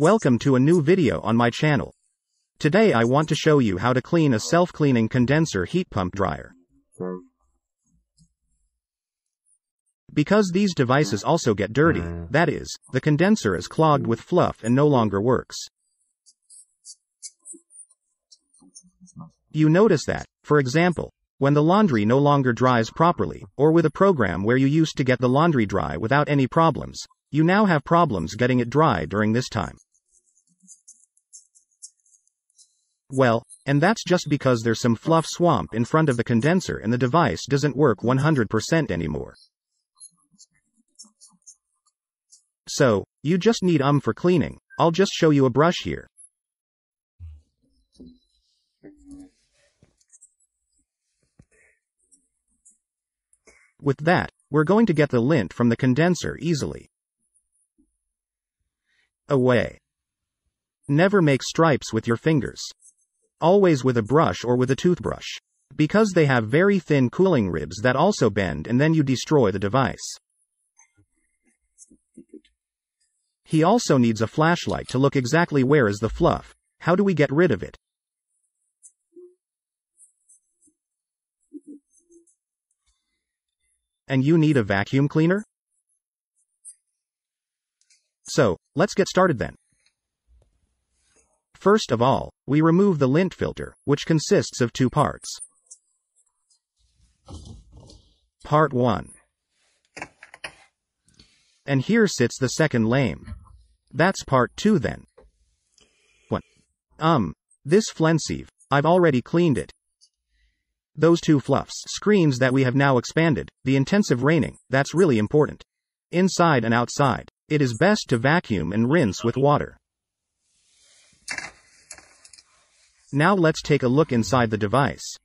Welcome to a new video on my channel. Today I want to show you how to clean a self-cleaning condenser heat pump dryer. Because these devices also get dirty, that is, the condenser is clogged with fluff and no longer works. You notice that, for example, when the laundry no longer dries properly, or with a program where you used to get the laundry dry without any problems, you now have problems getting it dry during this time. Well, and that's just because there's some fluff swamp in front of the condenser and the device doesn't work 100% anymore. So, you just need for cleaning. I'll just show you a brush here. With that, we're going to get the lint from the condenser easily away. Never make stripes with your fingers. Always with a brush or with a toothbrush. Because they have very thin cooling ribs that also bend and then you destroy the device. He also needs a flashlight to look exactly where is the fluff. How do we get rid of it? And you need a vacuum cleaner? So, let's get started then. First of all, we remove the lint filter, which consists of two parts. Part 1. And here sits the second lame. That's part 2 then. What? This flensive, I've already cleaned it. Those two fluffs, screens that we have now expanded, the intensive raining, that's really important. Inside and outside, it is best to vacuum and rinse with water. Now let's take a look inside the device.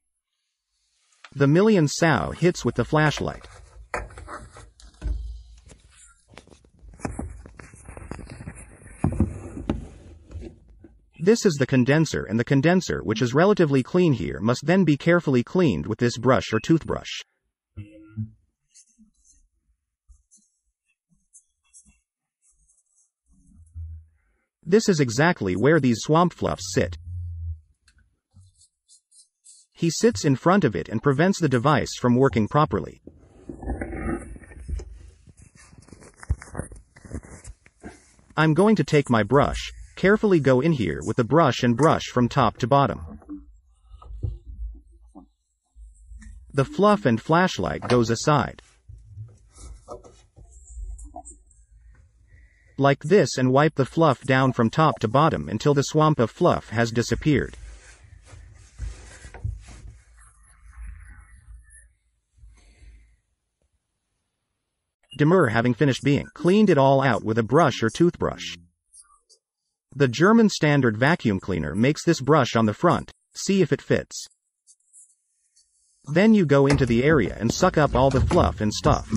The million sow hits with the flashlight. This is the condenser, and the condenser, which is relatively clean here, must then be carefully cleaned with this brush or toothbrush. This is exactly where these swamp fluffs sit. He sits in front of it and prevents the device from working properly. I'm going to take my brush, carefully go in here with the brush and brush from top to bottom. The fluff and flashlight goes aside. Like this, and wipe the fluff down from top to bottom until the swamp of fluff has disappeared. Demur having finished being cleaned it all out with a brush or toothbrush. The German standard vacuum cleaner makes this brush on the front, see if it fits. Then you go into the area and suck up all the fluff and stuff.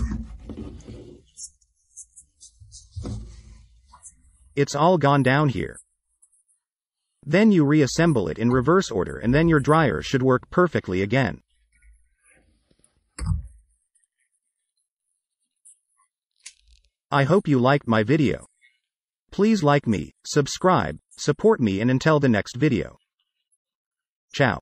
It's all gone down here. Then you reassemble it in reverse order and then your dryer should work perfectly again. I hope you liked my video. Please like me, subscribe, support me, and until the next video. Ciao.